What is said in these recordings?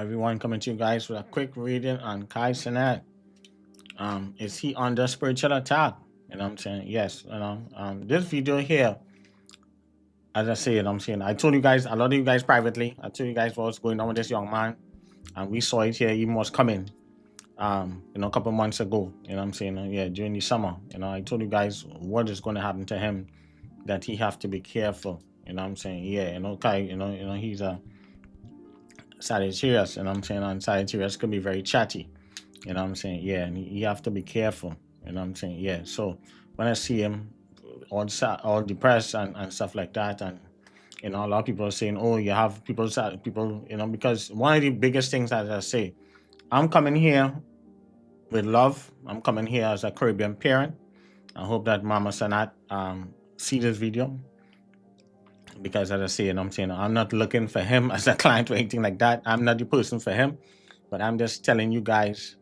Everyone, coming to you guys with a quick reading on Cenat. Is he under spiritual attack? You know what I'm saying? Yes. This video here, as I say, I'm saying, I told you guys, a lot of you guys privately, I told you guys what's going on with this young man, and we saw it here, he was coming, a couple months ago, you know what I'm saying? Yeah, during the summer, I told you guys what is going to happen to him, that he have to be careful, you know what I'm saying? Yeah, he's a Sagittarius, you know what I'm saying? And Sagittarius could be very chatty, you know what I'm saying? Yeah, and you have to be careful, you know what I'm saying? Yeah, so when I see him all depressed and stuff like that, and a lot of people are saying, oh, you have people, because one of the biggest things, as I say, I'm coming here with love. I'm coming here as a Caribbean parent. I hope that Mama Cenat see this video, because as I say, I'm saying, I'm not looking for him as a client or anything like that. I'm not the person for him, but I'm just telling you guys,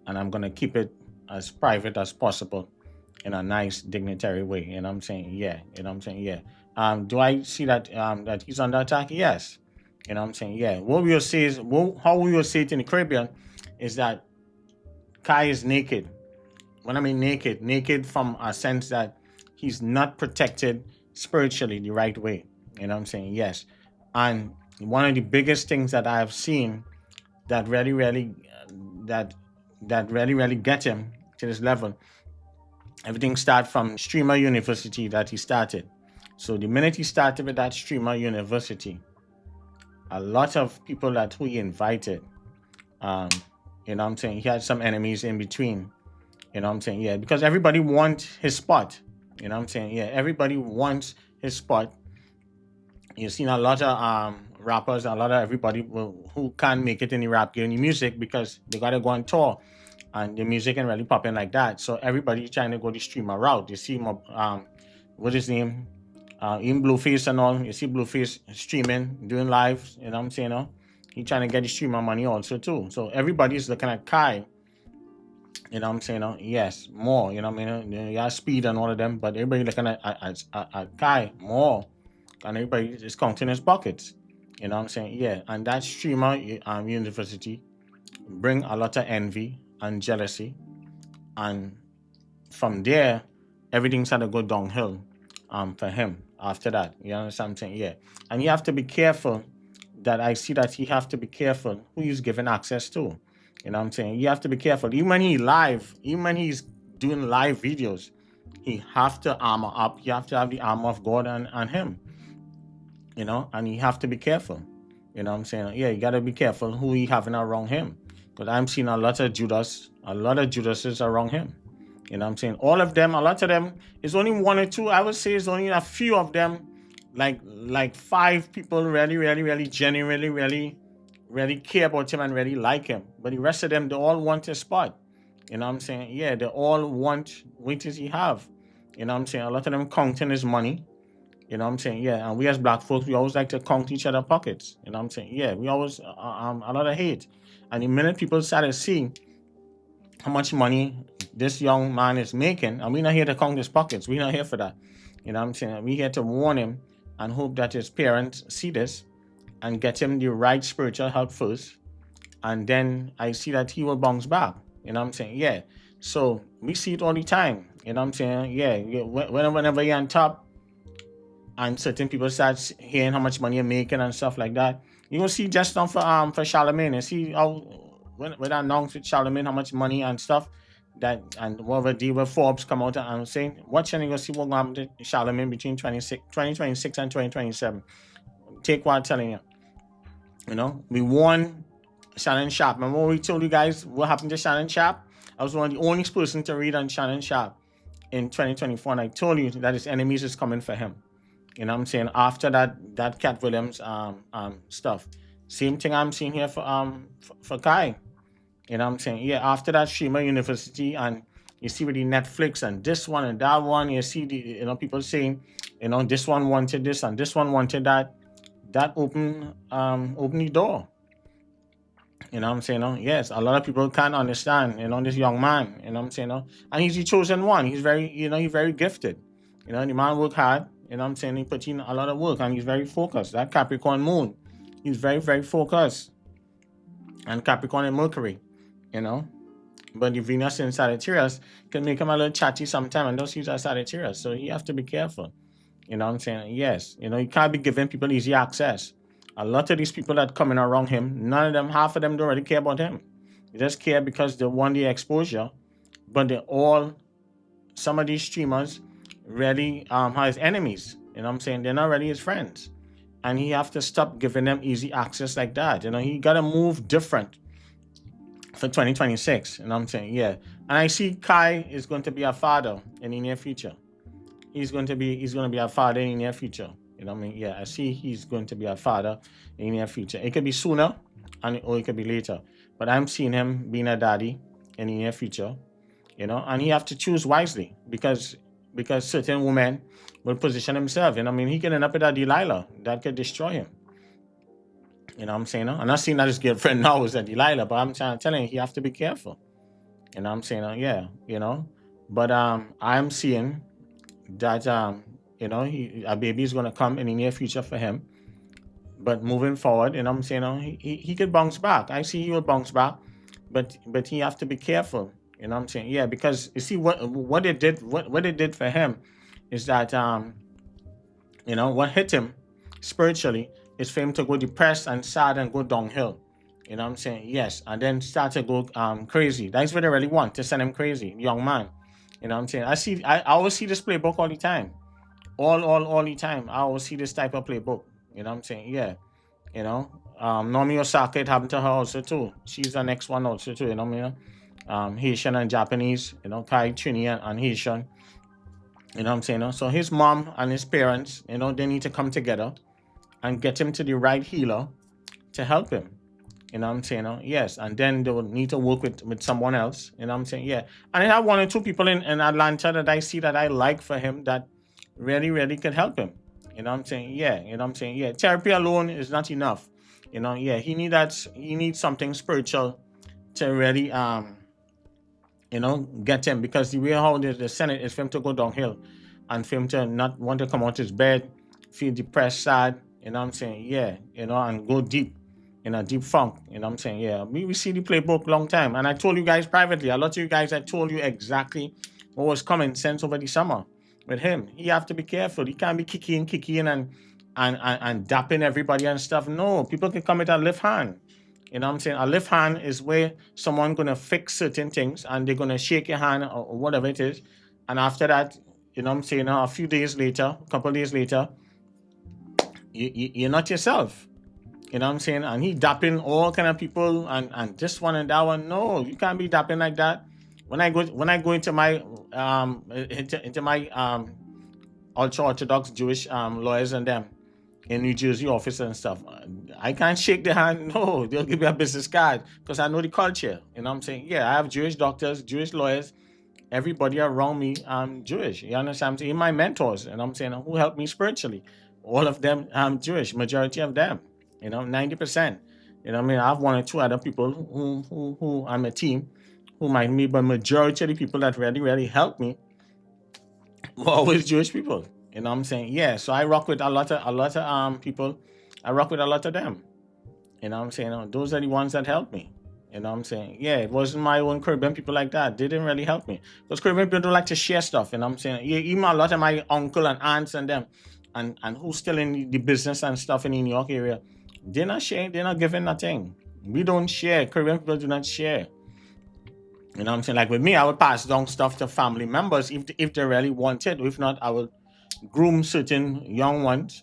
and I'm going to keep it as private as possible in a nice, dignitary way. You know what I'm saying? Yeah. You know what I'm saying? Yeah. Do I see that that he's under attack? Yes. You know what I'm saying? Yeah. What we will say is, how we will say it in the Caribbean is that Kai is naked. When I mean naked from a sense that he's not protected spiritually the right way. You know what I'm saying? Yes. And one of the biggest things that I've seen that really get him to this level, everything started from Streamer University that he started. So the minute he started with that Streamer University, a lot of people who he invited, you know what I'm saying, he had some enemies in between. You know what I'm saying? Yeah, because everybody wants his spot. You know what I'm saying? Yeah, everybody wants his spot. You've seen a lot of rappers, a lot of everybody who can't make it in the rap game, the music, because they got to go on tour. And the music ain't really popping like that. So everybody trying to go the streamer route. You see, what is his name? In Blueface and all. You see Blueface streaming, doing live. You know what I'm saying? He trying to get the streamer money also too. So everybody's looking at Kai. You know what I'm saying? Yes, more. You know what I mean? You have Speed and all of them, but everybody looking at Kai more. And everybody is counting his pockets. You know what I'm saying? Yeah. And that Streamer University bring a lot of envy and jealousy, and from there everything's had to go downhill for him after that. You understand what I'm saying? Yeah. And you have to be careful. That I see that he have to be careful who he's giving access to. You know what I'm saying? You have to be careful. Even when he's doing live videos, he have to armor up. You have to have the armor of God on him. And you have to be careful. You know what I'm saying? Yeah, you gotta be careful who he having around him. Because I'm seeing a lot of Judases around him. You know what I'm saying? All of them, a lot of them, it's only one or two. I would say it's only a few of them, like 5 people really genuinely really care about him and really like him. But the rest of them, they all want his spot. You know what I'm saying? Yeah, they all want what does he have. You know what I'm saying? A lot of them counting his money. You know what I'm saying? Yeah, and we as black folks, we always like to count each other's pockets. You know what I'm saying? Yeah, we always, a lot of hate. And the minute people started seeing how much money this young man is making, and we're not here to count his pockets. We're not here for that. You know what I'm saying? We're here to warn him and hope that his parents see this and get him the right spiritual help first. And then I see that he will bounce back. You know what I'm saying? Yeah. So we see it all the time. You know what I'm saying? Yeah. Whenever you're on top and certain people start hearing how much money you're making and stuff like that, you're going to see just now for Charlemagne. And see how when I announced with Charlemagne how much money and stuff that, and whatever deal with Forbes come out and saying, watch and you're going to see what going to happen to Charlemagne between 2026 and 2027. Take what I'm telling you. We won Shannon Sharp. Remember when we told you guys what happened to Shannon Sharp? I was one of the only person to read on Shannon Sharp in 2024, and I told you that his enemies is coming for him. You know what I'm saying? After that Cat Williams stuff. Same thing I'm seeing here for Kai. You know what I'm saying? Yeah, after that Streamer University, and you see with the Netflix and this one and that one, you see the people saying, this one wanted this and this one wanted that. That opened the door. You know what I'm saying? Yes, a lot of people can't understand, this young man, you know what I'm saying? And he's the chosen one. He's very, he's very gifted. The man worked hard, you know what I'm saying? He put in a lot of work and he's very focused. That Capricorn moon, he's very, very focused. and Capricorn and Mercury, you know. But the Venus in Sagittarius can make him a little chatty sometime, and those things are Sagittarius. So you have to be careful. You know what I'm saying? Yes. You know, you can't be giving people easy access. A lot of these people that coming around him, none of them, half of them don't really care about him. They just care because they want the exposure. But they all, some of these streamers really are his enemies. You know what I'm saying? They're not really his friends. And he have to stop giving them easy access like that. You know, he got to move different for 2026. You know what I'm saying? Yeah. And I see Kai is going to be a father in the near future. He's going to be a father in the near future. You know what I mean? Yeah, I see he's going to be a father in the near future. It could be sooner or it could be later. But I'm seeing him being a daddy in the near future. You know, and he have to choose wisely because certain women will position himself. You know what I mean? He can end up with a Delilah that could destroy him. You know what I'm saying? I'm not saying that his girlfriend now is a Delilah, but I'm telling you, he have to be careful. You know what I'm saying? Yeah, you know. But I'm seeing that you know, a baby is gonna come in the near future for him. But moving forward, you know what I'm saying? He could bounce back. I see he will bounce back, but he have to be careful. You know what I'm saying? Yeah, because you see what it did for him is that you know, what hit him spiritually is for him to go depressed and sad and go downhill. You know what I'm saying? Yes, and then start to go crazy. That's what they really want, to send him crazy, young man. You know what I'm saying? I always see this playbook all the time. All the time. I always see this type of playbook. You know what I'm saying? Yeah. You know, Naomi Osaka, it happened to her also too. She's the next one also too. You know what I mean? Haitian and Japanese. You know, Kai, Trini, and Haitian. You know what I'm saying? So his mom and his parents, you know, they need to come together and get him to the right healer to help him. You know what I'm saying? Yes. And then they will need to work with someone else. You know what I'm saying? Yeah. And I have one or two people in Atlanta that I see that I like for him that really could help him. You know what I'm saying? Yeah. You know what I'm saying? Yeah. Therapy alone is not enough. You know, yeah. He needs something spiritual to really you know, get him, because the way how the Senate is for him to go downhill and for him to not want to come out his bed, feel depressed, sad, you know what I'm saying? Yeah, you know, and go deep, in a deep funk, you know what I'm saying? Yeah, we see the playbook long time. And I told you guys privately, a lot of you guys, I told you exactly what was coming since over the summer with him. He have to be careful. He can't be kicking and dapping everybody and stuff. No, people can come with a left hand. You know what I'm saying? A left hand is where someone going to fix certain things and they're going to shake your hand or whatever it is. And after that, you know what I'm saying, a few days later, a couple of days later, you're not yourself. You know what I'm saying? And he dapping all kind of people and this one and that one. No, you can't be dapping like that. When I go into my ultra orthodox Jewish lawyers and them in New Jersey office and stuff, I can't shake their hand. No, they'll give me a business card because I know the culture. You know what I'm saying? Yeah, I have Jewish doctors, Jewish lawyers. Everybody around me, Jewish. You understand? I'm saying? My mentors, and I'm saying, who helped me spiritually? All of them, Jewish. Majority of them, you know, 90%. You know what I mean? I have one or two other people who I'm a team who might be, but majority of the people that really helped me were always Jewish people. You know what I'm saying? Yeah. So I rock with a lot of people. I rock with a lot of them. You know what I'm saying? Those are the ones that helped me. You know what I'm saying? Yeah, it wasn't my own Caribbean people like that. They didn't really help me. Because Caribbean people don't like to share stuff. You know what I'm saying? Yeah, even a lot of my uncle and aunts and them, and who's still in the business and stuff in the New York area, they're not sharing. They're not giving nothing. We don't share. Caribbean people do not share. You know what I'm saying? Like with me, I would pass down stuff to family members if they really want it. If not, I would groom certain young ones,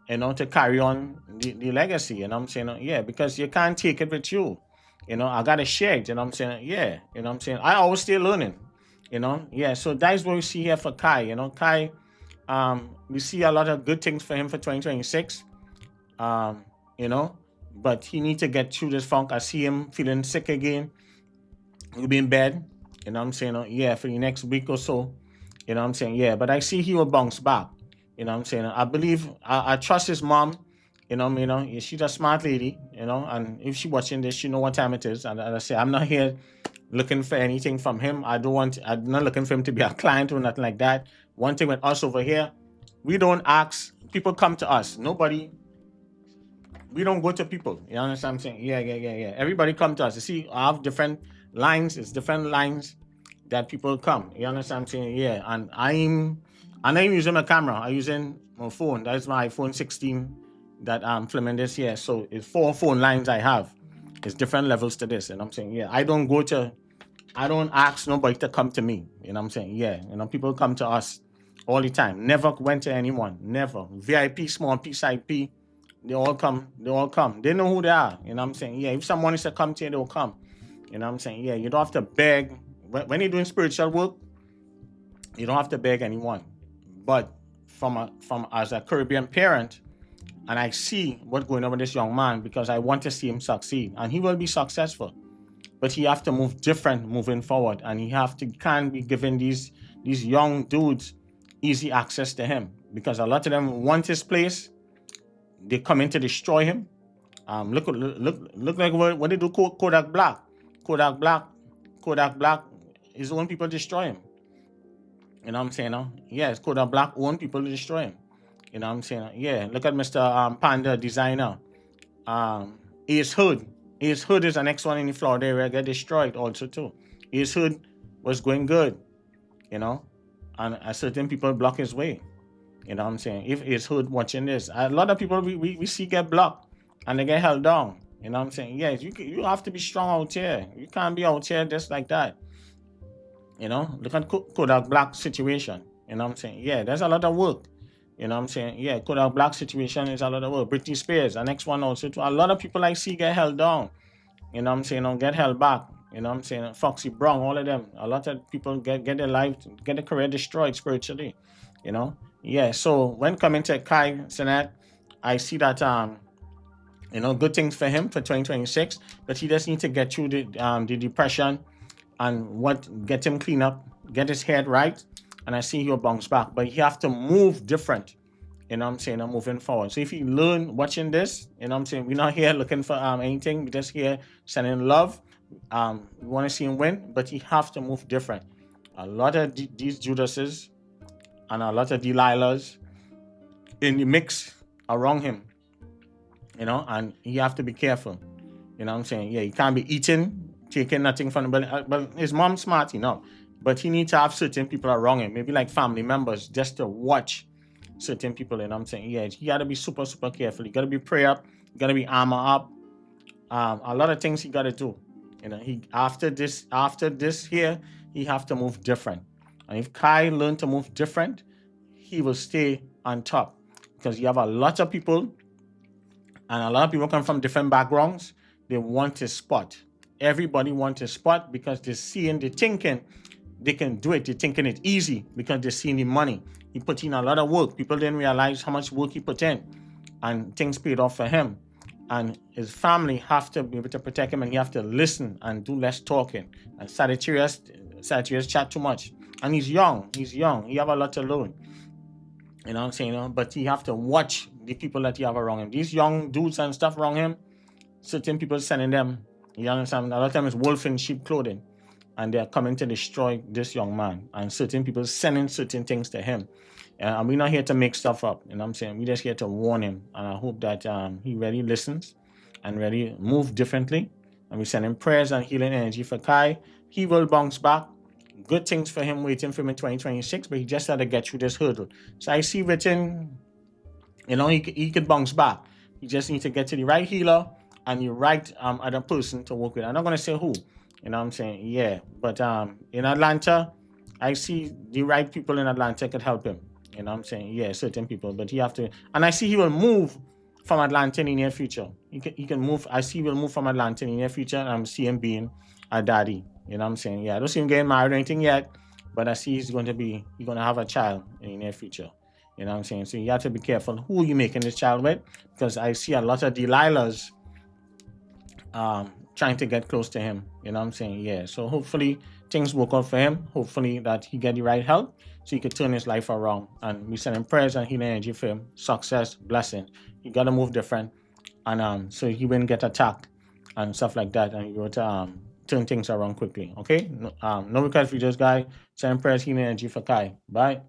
you know, to carry on the legacy. You know what I'm saying? Yeah, because you can't take it with you. You know, I got to share it. You know what I'm saying? Yeah, you know what I'm saying? I always stay learning, you know? Yeah, so that's what we see here for Kai. You know, Kai, we see a lot of good things for him for 2026, you know, but he needs to get through this funk. I see him feeling sick again. He'll be in bed, you know what I'm saying? Yeah, for the next week or so, you know what I'm saying? Yeah, but I see he will bounce back, you know what I'm saying? I believe, I trust his mom. You know, she's a smart lady, you know, and if she's watching this, she know what time it is. And as I say, I'm not here looking for anything from him. I'm not looking for him to be a client or nothing like that. One thing with us over here, we don't ask, people come to us. Nobody we don't go to people. You understand what I'm saying? Yeah. Everybody come to us. You see, I have different lines. It's different lines that people come. You understand what I'm saying? Yeah. And I'm using my camera. I'm using my phone. That's my iPhone 16 that I'm filming this year. So it's 4 phone lines I have. It's different levels to this. And I'm saying, yeah, I don't ask nobody to come to me. You know what I'm saying? Yeah. People come to us all the time. Never went to anyone. Never. VIP, small piece IP. They all come. They know who they are. You know what I'm saying? Yeah. If someone is to come to you, they'll come. You know what I'm saying? Yeah. You don't have to beg. When you're doing spiritual work, you don't have to beg anyone. But from as a Caribbean parent, and I see what's going on with this young man because I want to see him succeed, and he will be successful. But he have to move different moving forward, and can't be giving these young dudes easy access to him because a lot of them want his place. They come in to destroy him. Look like what they do. Kodak Black. His own people destroy him. You know what I'm saying? Now, yes, Kodak Black own people to destroy him. You know what I'm saying? Yeah, look at Mr. Panda designer. Ace Hood. Ace Hood is the next one in the Florida area get destroyed also too. Ace Hood was going good, and certain people block his way. You know what I'm saying? If Ace Hood watching this, a lot of people we see get blocked and they get held down. You know what I'm saying? Yes, you have to be strong out here. You can't be out here just like that. Look at Kodak Black situation. You know what I'm saying? Yeah, there's a lot of work. You know what I'm saying? Yeah, Kodak Black situation is a lot of work. Britney Spears, the next one also too. A lot of people I see get held down. You know what I'm saying? Get held back. You know what I'm saying? Foxy Brown, all of them. A lot of people get their life, get their career destroyed spiritually. Yeah. So when coming to Cenat, I see that good things for him for 2026, but he just need to get through the depression and get him clean up, get his head right, and I see he'll bounce back. But he have to move different. You know what I'm saying? I'm moving forward. So if you learn watching this, you know what I'm saying? We're not here looking for anything. We're just here sending love. We want to see him win, but he have to move different. A lot of these Judases and a lot of Delilahs in the mix around him, and he have to be careful. You know what I'm saying? Yeah, he can't be taking nothing from the belly. But his mom's smart enough. But he needs to have certain people around him, maybe like family members, just to watch certain people. You know what I'm saying? Yeah, he got to be super, super careful. He got to be prayer up. He got to be armor up. A lot of things he got to do. After this here, he have to move different. And if Kai learn to move different, he will stay on top. Because you have a lot of people, and a lot of people come from different backgrounds. They want to spot. Everybody wants a spot because they're thinking they can do it. They're thinking it easy because they're seeing the money. He put in a lot of work. People didn't realize how much work he put in, and things paid off for him. And his family have to be able to protect him, and he have to listen and do less talking. And Sagittarius chat too much. And he's young. He have a lot to learn. You know what I'm saying? But he have to watch the people that he have around him. These young dudes and stuff around him, certain people sending them. You understand? A lot of times wolf in sheep clothing. And they're coming to destroy this young man. And certain people sending certain things to him. And we're not here to make stuff up. You know what I'm saying? We're just here to warn him. And I hope that he really listens and really move differently. And we send him prayers and healing energy for Kai. He will bounce back. Good things for him waiting for him in 2026. But he just had to get through this hurdle. So I see written, he could bounce back. He just needs to get to the right healer and the right other person to work with. I'm not going to say who. You know what I'm saying? Yeah. But in Atlanta, I see the right people in Atlanta could help him. You know what I'm saying? Yeah, certain people. But he have to... And I see he will move from Atlanta in the near future. He can move... I see he will move from Atlanta in the near future, and I see him being a daddy. You know what I'm saying? Yeah, I don't see him getting married or anything yet, but I see he's going to have a child in the near future. You know what I'm saying? So you have to be careful who you making this child with, because I see a lot of Delilahs trying to get close to him. You know what I'm saying? Yeah. So hopefully things work out for him. Hopefully that he get the right help so he could turn his life around. And we send him prayers and healing energy for him. Success, blessing. He got to move different. And so he wouldn't get attacked and stuff like that. And he got to turn things around quickly. Okay? No request for this guy. Send prayers, healing energy for Kai. Bye.